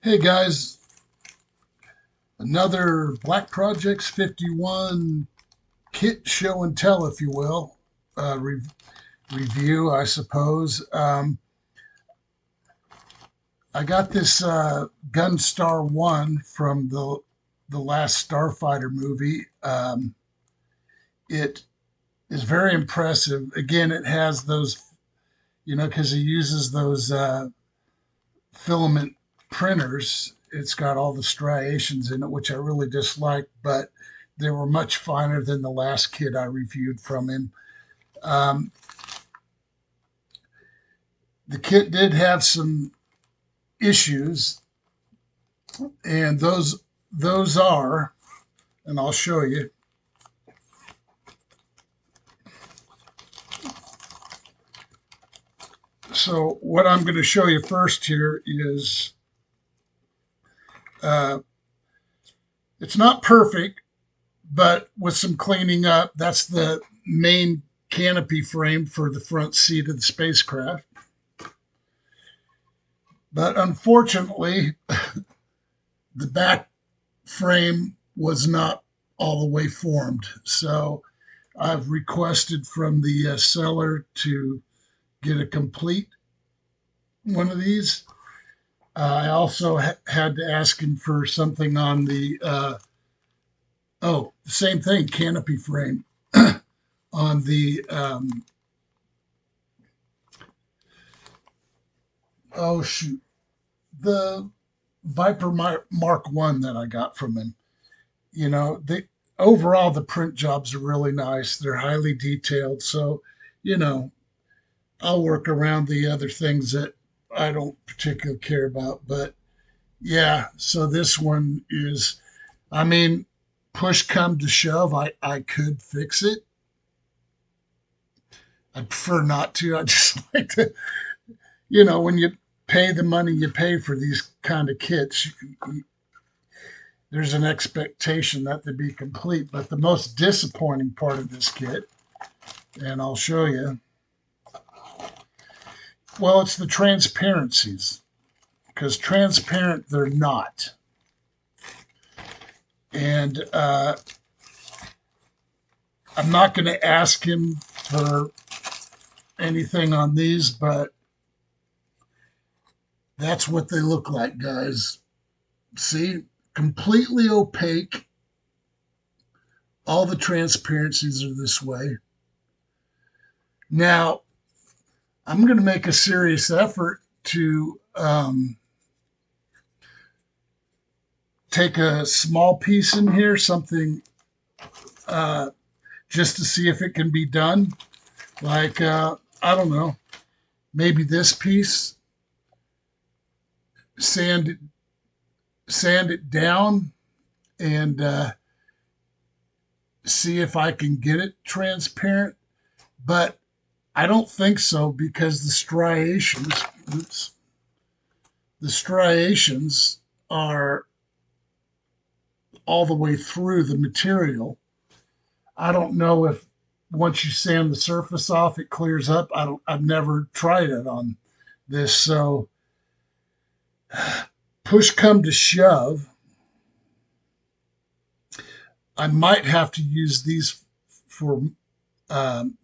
Hey guys, another Black Projects 51 kit show and tell, if you will, review, I suppose. I got this Gunstar 1 from the last Starfighter movie. It is very impressive. Again, it has those, because he uses those filament printers. It's got all the striations in it, which I really dislike, but they were much finer than the last kit I reviewed from him. Um, the kit did have some issues, and those are, and I'll show you. So what I'm going to show you first here is uh, it's not perfect, but with some cleaning up, that's the main canopy frame for the front seat of the spacecraft. But unfortunately, the back frame was not all the way formed. So I've requested from the seller to get a complete one of these. I also had to ask him for something on the, same thing, canopy frame on the, oh shoot, the Viper Mark 1 that I got from him. The overall the print jobs are really nice. They're highly detailed. So, you know, I'll work around the other things that I don't particularly care about. But yeah, so this one is, I mean, push come to shove, I could fix it. I prefer not to. I just like to, when you pay the money you pay for these kind of kits, there's an expectation that they be complete. But the most disappointing part of this kit, and I'll show you, well, it's the transparencies, because transparent they're not. And I'm not going to ask him for anything on these, but that's what they look like, guys. See, completely opaque. All the transparencies are this way. Now, I'm going to make a serious effort to take a small piece in here, something uh, just to see if it can be done. Like, I don't know, maybe this piece, sand it, sand it down, and see if I can get it transparent. But I don't think so because the striations are all the way through the material. I don't know if once you sand the surface off, it clears up. I've never tried it on this. So push come to shove, I might have to use these for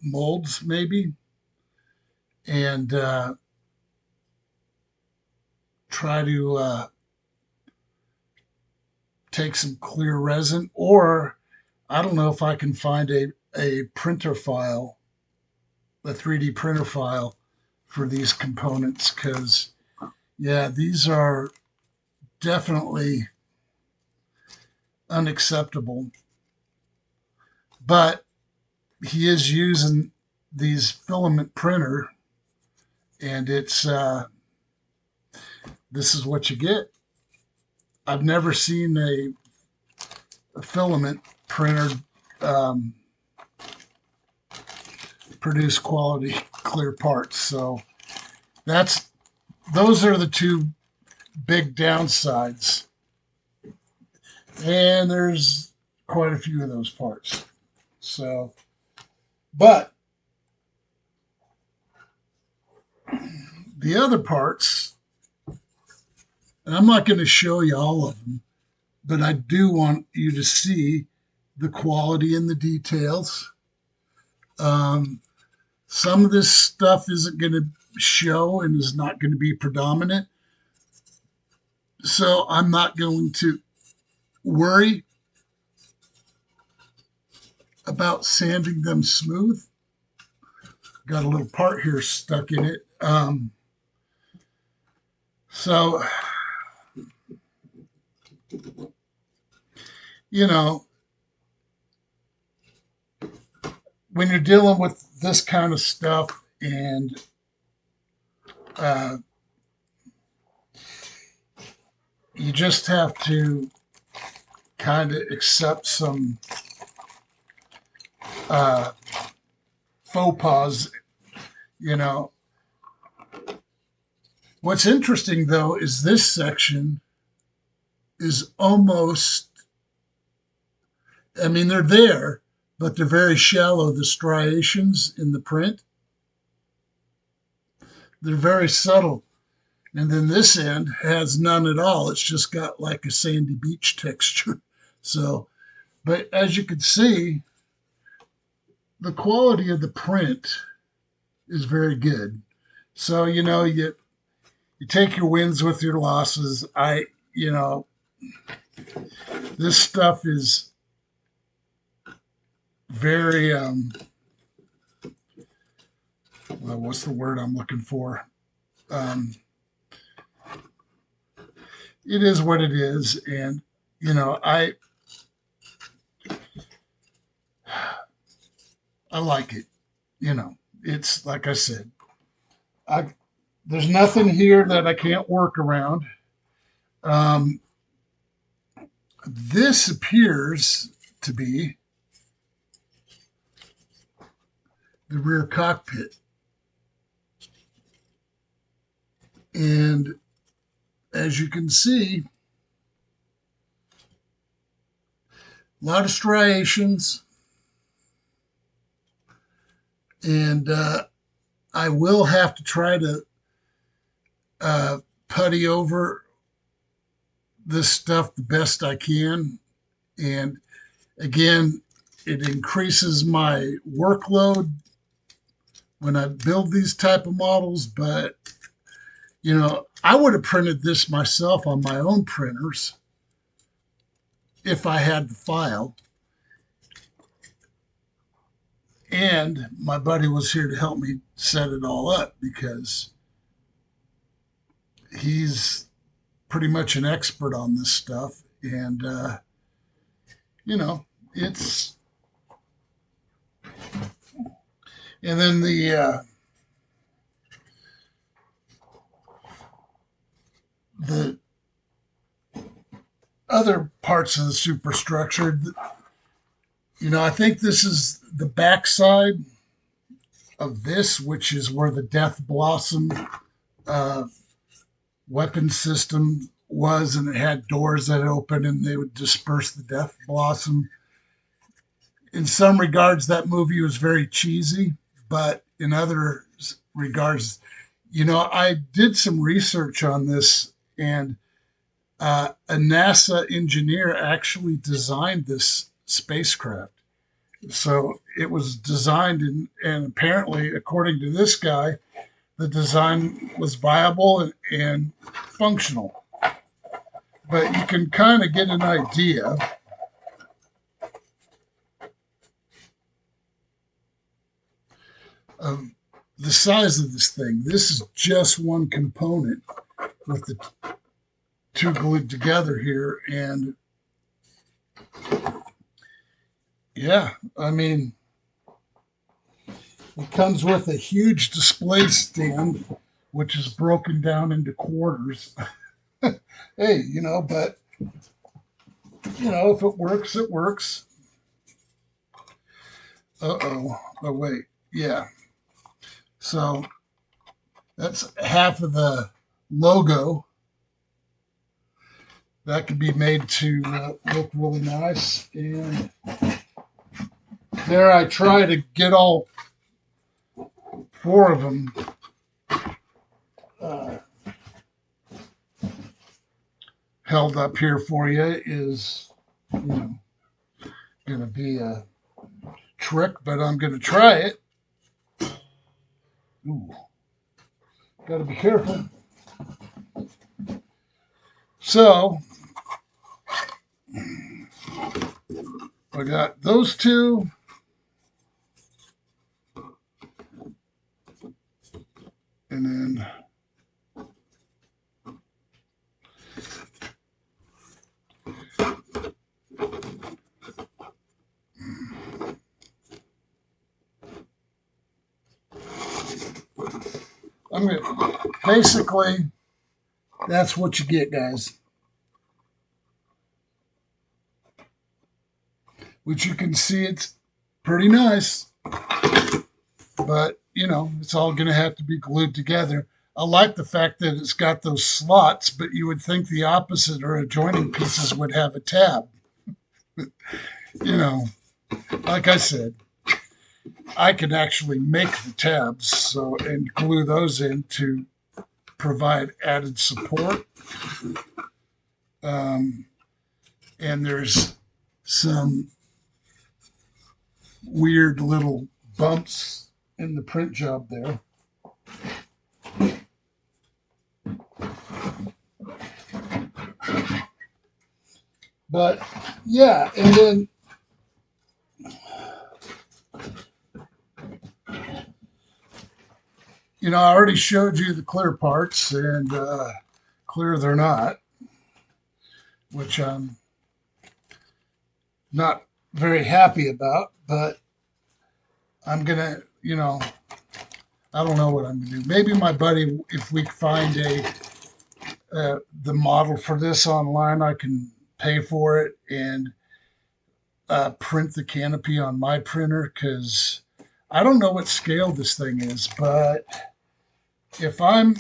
molds maybe, and try to take some clear resin, or I don't know if I can find a printer file, a 3D printer file for these components, because yeah, these are definitely unacceptable. But he is using these filament printer, and it's this is what you get. I've never seen a filament printer um, produce quality clear parts. So that's those are the two big downsides, and there's quite a few of those parts. So, but the other parts, And I'm not going to show you all of them, but I do want you to see the quality and the details. Um, some of this stuff isn't going to show and is not going to be predominant. So I'm not going to worry about sanding them smooth. Got a little part here stuck in it. So, you know, when you're dealing with this kind of stuff and uh, you just have to kind of accept some uh, faux pas, you know. What's interesting, though, is this section is almost, I mean, they're there, but they're very shallow, the striations in the print. They're very subtle. And then this end has none at all. It's just got like a sandy beach texture. So, but as you can see, the quality of the print is very good. So, you take your wins with your losses. You know, this stuff is very, well, what's the word I'm looking for? Um, it is what it is. And, I like it. It's like I said, I, there's nothing here that I can't work around. Um, this appears to be the rear cockpit. And as you can see, a lot of striations. And I will have to try to putty over this stuff the best I can. And again, it increases my workload when I build these type of models, but I would have printed this myself on my own printers if I had the file. And my buddy was here to help me set it all up because he's pretty much an expert on this stuff. And, it's, and then the other parts of the superstructure, I think this is the backside of this, which is where the Death Blossom uh, weapon system was, and it had doors that open and they would disperse the Death Blossom. In some regards, that movie was very cheesy, but in other regards, I did some research on this, and a NASA engineer actually designed this spacecraft. So it was designed, and apparently, according to this guy, the design was viable and functional. But you can kind of get an idea of the size of this thing. This is just one component with the two glued together here. And yeah, I mean, it comes with a huge display stand, which is broken down into quarters. Hey, but, if it works, it works. Uh-oh. Oh, wait. Yeah. So that's half of the logo. That could be made to look really nice. And there I try to get all four of them held up here for you is, you know, going to be a trick, but I'm going to try it. Ooh, got to be careful. So I got those two. And then I'm going to basically, that's what you get, guys. Which you can see it's pretty nice, but you know, it's all going to have to be glued together. I like the fact that it's got those slots, but you would think the opposite or adjoining pieces would have a tab. You know, like I said, I can actually make the tabs so and glue those in to provide added support. Um, and there's some weird little bumps in the print job there. But yeah, and then you know, I already showed you the clear parts, and clear they're not, which I'm not very happy about, but I'm gonna, you know, I don't know what I'm gonna do. Maybe my buddy, if we find the model for this online, I can pay for it and print the canopy on my printer, because I don't know what scale this thing is, but if I'm,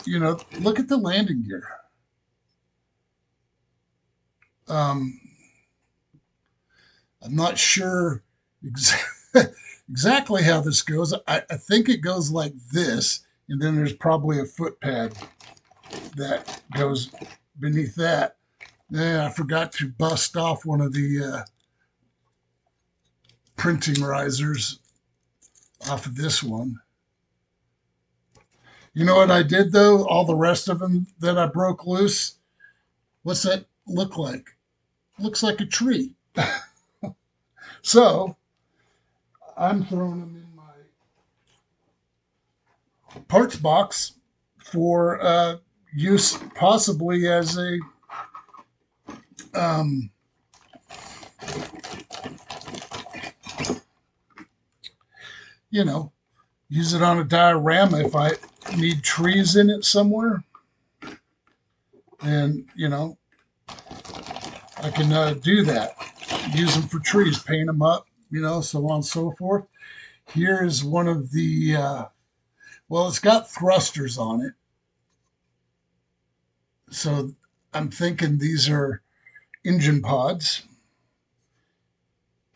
you know, look at the landing gear. Um, I'm not sure exactly how this goes. I think it goes like this, and then there's probably a foot pad that goes beneath that. Yeah, I forgot to bust off one of the printing risers off of this one. You know what I did though? All the rest of them that I broke loose, what's that look like? Looks like a tree. So I'm throwing them in my parts box for use possibly as a um, you know, use it on a diorama if I need trees in it somewhere. And, you know, I can do that. Use them for trees, paint them up, you know, so on and so forth. Here is one of the, well, it's got thrusters on it. So I'm thinking these are engine pods.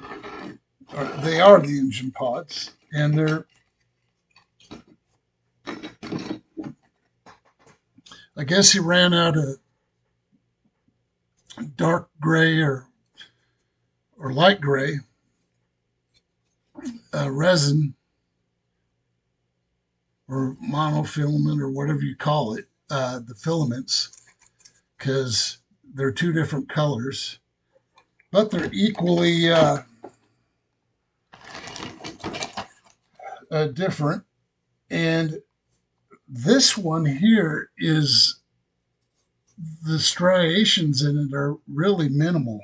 Or they are the engine pods. And they're, I guess he ran out of dark gray or light gray resin or monofilament or whatever you call it, the filaments, because they're two different colors, but they're equally different. And this one here is the striations in it are really minimal.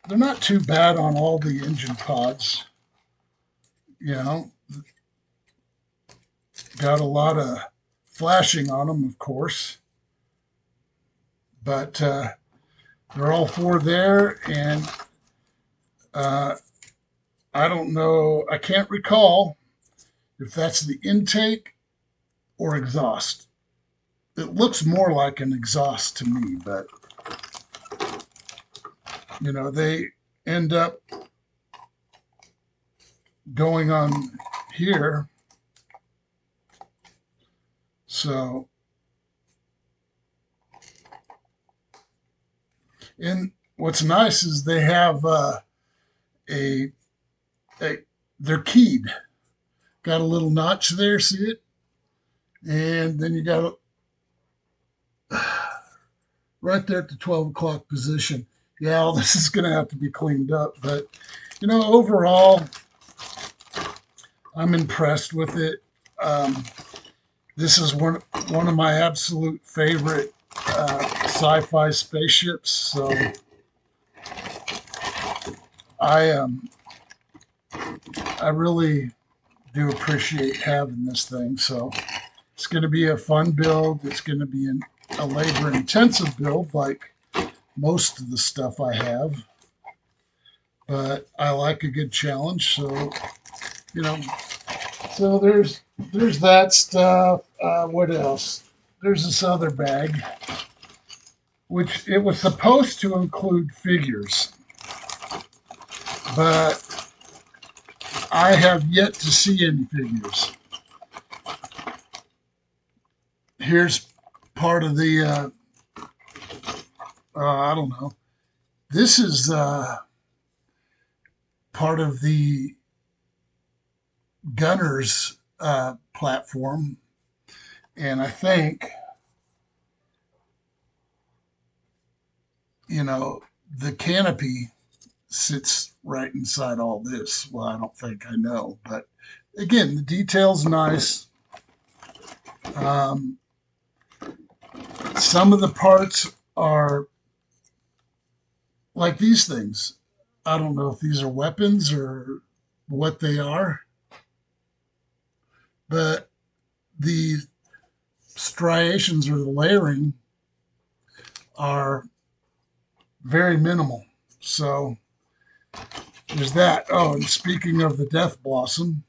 They're not too bad on all the engine pods. You know, got a lot of flashing on them, of course, but they're all four there, and uh, I don't know, I can't recall if that's the intake or exhaust. It looks more like an exhaust to me, but you know, they end up going on here. So And what's nice is they have a, a they're keyed. Got a little notch there, see it? And then you got right there at the 12 o'clock position. Yeah, all this is going to have to be cleaned up, but overall, I'm impressed with it. Um, this is one of my absolute favorite sci-fi spaceships. So I I really do appreciate having this thing. So it's going to be a fun build. It's going to be a labor-intensive build, like most of the stuff I have. But I like a good challenge. So you know, so there's that stuff. What else? There's this other bag, which it was supposed to include figures, but I have yet to see any figures. Here's part of the, I don't know. This is part of the gunner's platform, and I think, the canopy sits right inside all this. Well, I don't think, I know, but again, the detail's nice. Um, some of the parts are like these things. I don't know if these are weapons or what they are, but the striations or the layering are very minimal. So there's that. Oh, and speaking of the Death Blossom,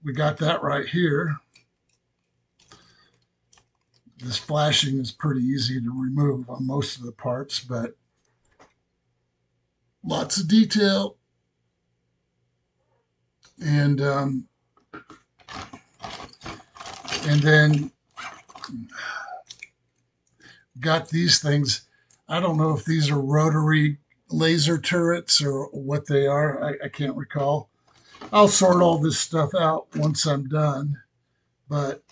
we got that right here. This flashing is pretty easy to remove on most of the parts, but lots of detail. And then got these things. I don't know if these are rotary laser turrets or what they are. I can't recall. I'll sort all this stuff out once I'm done. But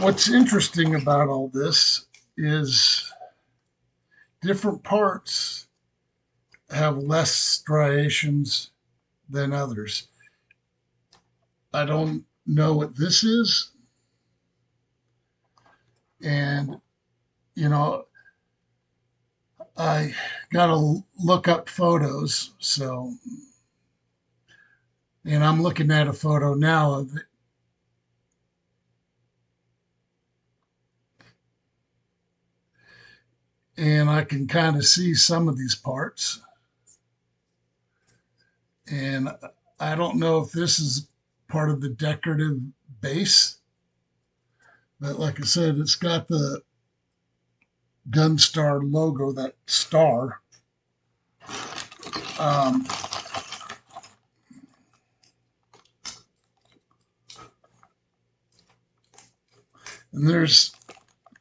what's interesting about all this is different parts have less striations than others. I don't know what this is. And, you know, I got to look up photos. So, and I'm looking at a photo now of it. And I can kind of see some of these parts. And I don't know if this is part of the decorative base, but like I said, it's got the Gunstar logo, that star. Um, and there's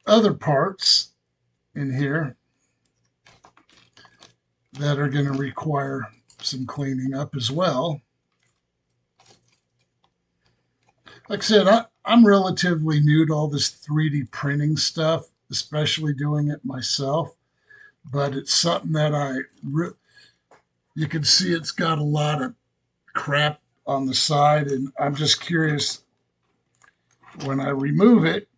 other parts in here that are going to require some cleaning up as well. Like I said, I'm relatively new to all this 3D printing stuff, especially doing it myself. But it's something that you can see it's got a lot of crap on the side, and I'm just curious when I remove it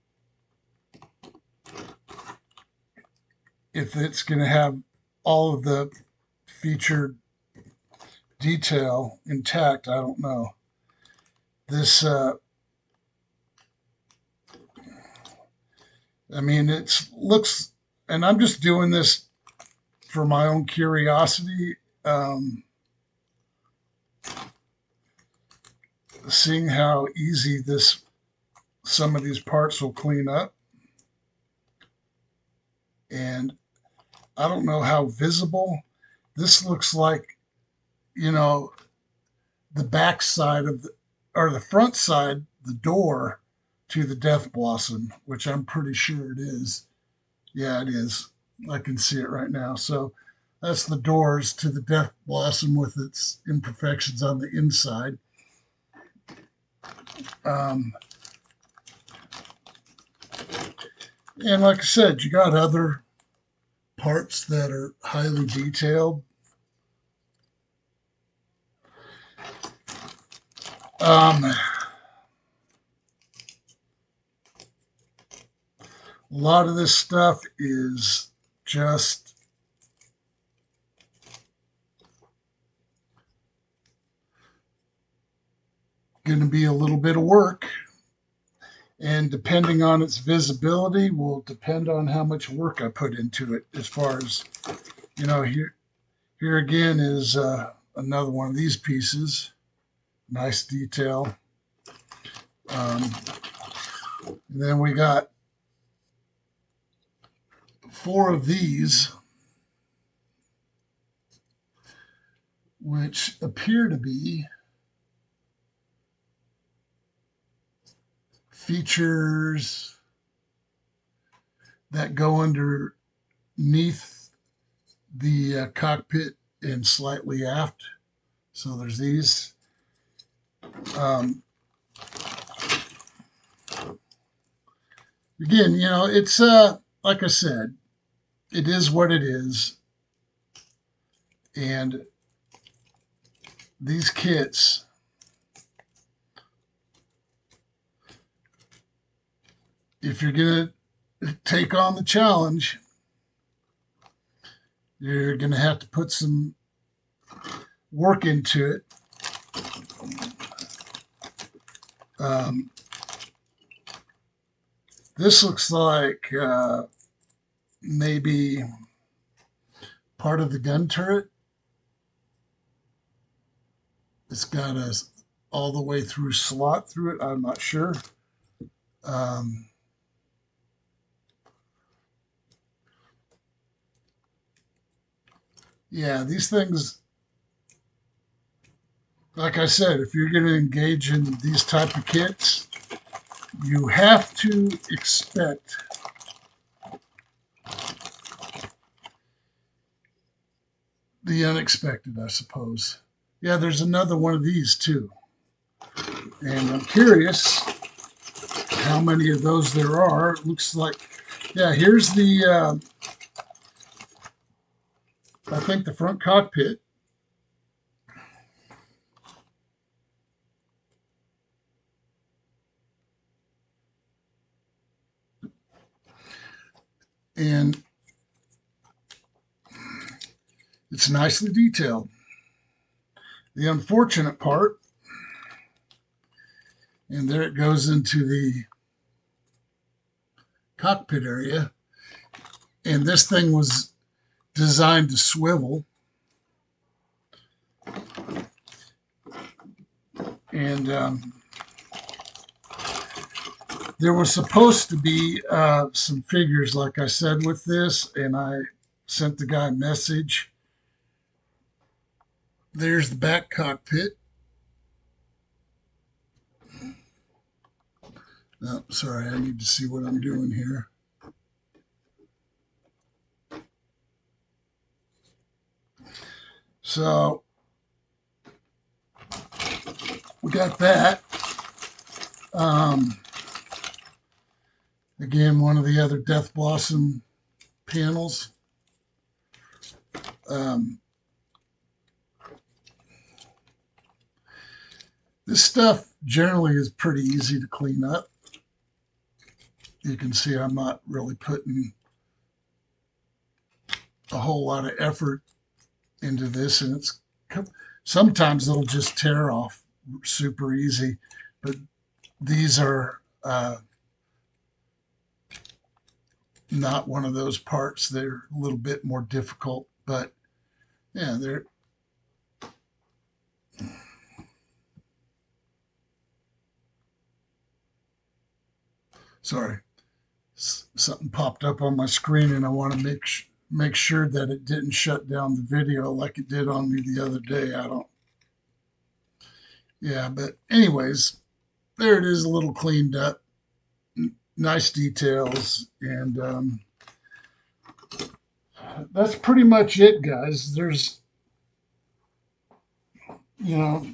if it's going to have all of the featured detail intact. I don't know. This, I mean, it looks, and I'm just doing this for my own curiosity, seeing how easy some of these parts will clean up. And I don't know how visible this looks like, the back side or the front side, the door to the Death Blossom, which I'm pretty sure it is. Yeah, it is. I can see it right now. So that's the doors to the Death Blossom with its imperfections on the inside. Um, and like I said, you got other parts that are highly detailed. A lot of this stuff is just going to be a little bit of work, and depending on its visibility will depend on how much work I put into it. As far as here again is another one of these pieces. Nice detail. And then we got 4 of these, which appear to be features that go underneath the cockpit and slightly aft. So there's these. Again, it's like I said, it is what it is. And these kits, if you're going to take on the challenge, you're going to have to put some work into it. This looks like maybe part of the gun turret. It's got a all the way through slot through it. I'm not sure. Yeah, these things, like I said, if you're going to engage in these type of kits, you have to expect the unexpected, I suppose. Yeah, there's another one of these too. And I'm curious how many of those there are. It looks like, yeah, here's the, I think the front cockpit. And it's nicely detailed. The unfortunate part, and there it goes into the cockpit area, and this thing was designed to swivel. And there was supposed to be some figures, like I said, with this, and I sent the guy a message. There's the back cockpit. Oh, sorry, I need to see what I'm doing here. So we got that. Again, one of the other Death Blossom panels. This stuff generally is pretty easy to clean up. You can see I'm not really putting a whole lot of effort into this, and it's sometimes it'll just tear off super easy, but these are not one of those parts. They're a little bit more difficult, but yeah, they're sorry, something popped up on my screen, and I want to make sure that it didn't shut down the video like it did on me the other day. Yeah, but anyways, there it is, a little cleaned up. nice details, and that's pretty much it, guys. There's, you know,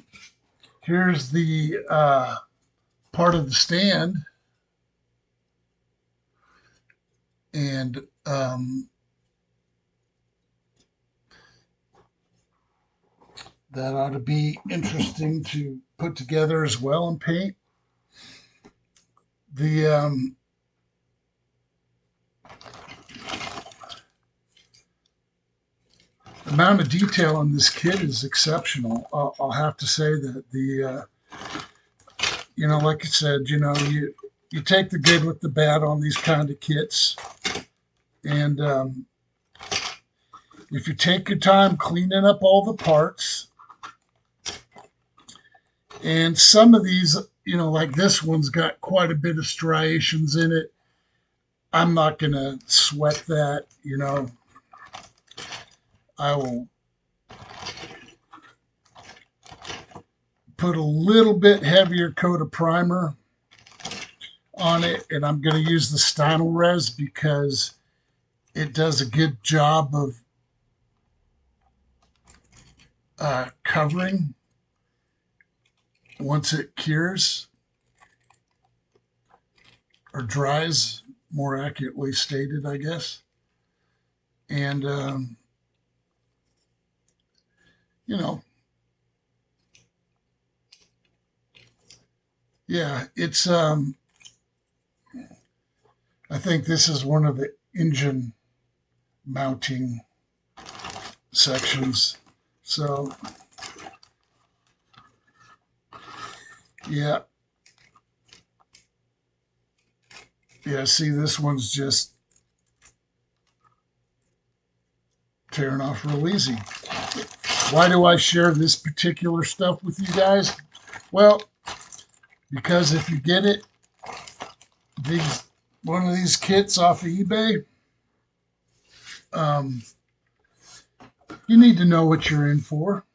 here's the part of the stand, and that ought to be interesting to put together as well and paint. The amount of detail on this kit is exceptional. I'll have to say that the like I said, you take the good with the bad on these kind of kits, and if you take your time cleaning up all the parts, and some of these, like this one's got quite a bit of striations in it. I'm not gonna sweat that. I will put a little bit heavier coat of primer on it, and I'm going to use the Stynylrez because it does a good job of covering once it cures or dries, more accurately stated, I guess. And yeah, it's I think this is one of the engine mounting sections. So yeah, see, this one's just tearing off real easy. Why do I share this particular stuff with you guys? Well, because if you get it, one of these kits off of eBay, you need to know what you're in for.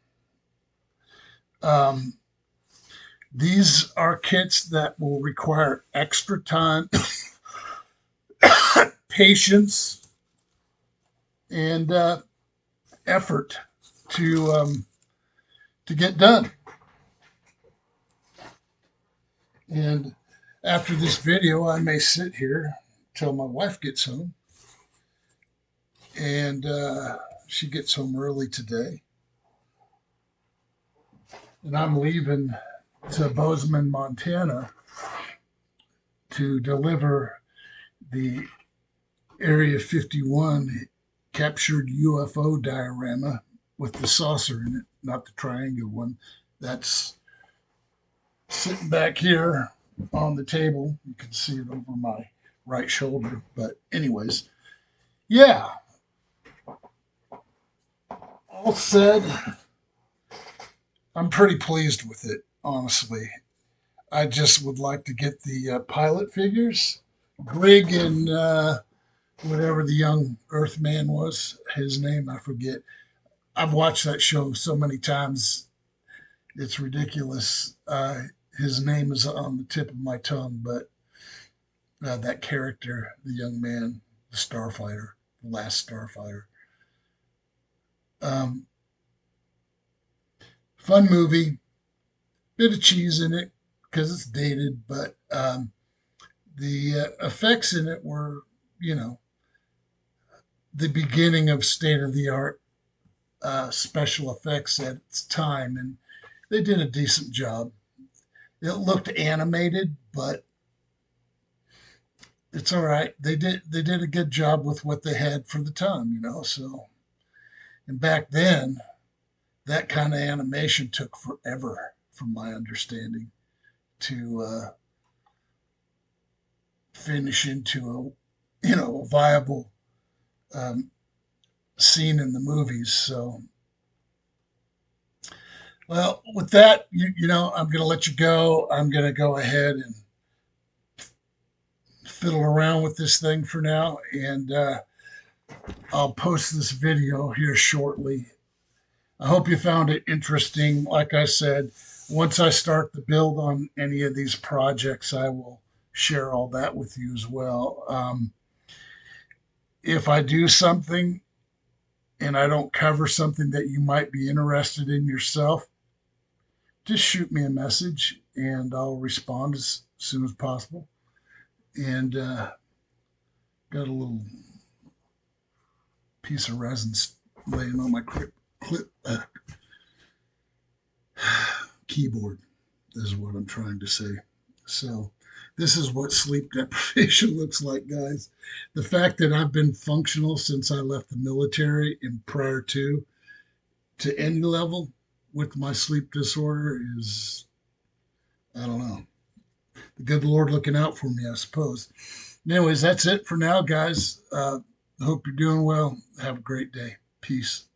These are kits that will require extra time, patience, and effort to get done. And after this video, I may sit here till my wife gets home, and she gets home early today, and I'm leaving to Bozeman, Montana, to deliver the Area 51 captured UFO diorama with the saucer in it, not the triangle one. That's sitting back here on the table. You can see it over my right shoulder. But anyways, yeah, all said, I'm pretty pleased with it, honestly. I just would like to get the pilot figures. Greg and whatever the young Earthman was, his name, I forget. I've watched that show so many times, it's ridiculous. His name is on the tip of my tongue, but that character, the young man, the starfighter, the last starfighter. Fun movie, bit of cheese in it because it's dated, but the effects in it were, the beginning of state of the art special effects at its time, and they did a decent job. It looked animated, but it's all right. They did a good job with what they had for the time, So, and back then, that kind of animation took forever, from my understanding, to finish into a viable scene in the movies. So, well, with that, I'm going to let you go. I'm going to go ahead and fiddle around with this thing for now, and I'll post this video here shortly. I hope you found it interesting. Like I said, once I start the build on any of these projects, I will share all that with you as well. If I do something and I don't cover something that you might be interested in yourself, just shoot me a message and I'll respond as soon as possible. And got a little piece of resin laying on my keyboard, is what I'm trying to say. So, this is what sleep deprivation looks like, guys. The fact that I've been functional since I left the military and prior to any level with my sleep disorder is, I don't know, the good Lord looking out for me, I suppose. Anyways, that's it for now, guys. Hope you're doing well. Have a great day. Peace.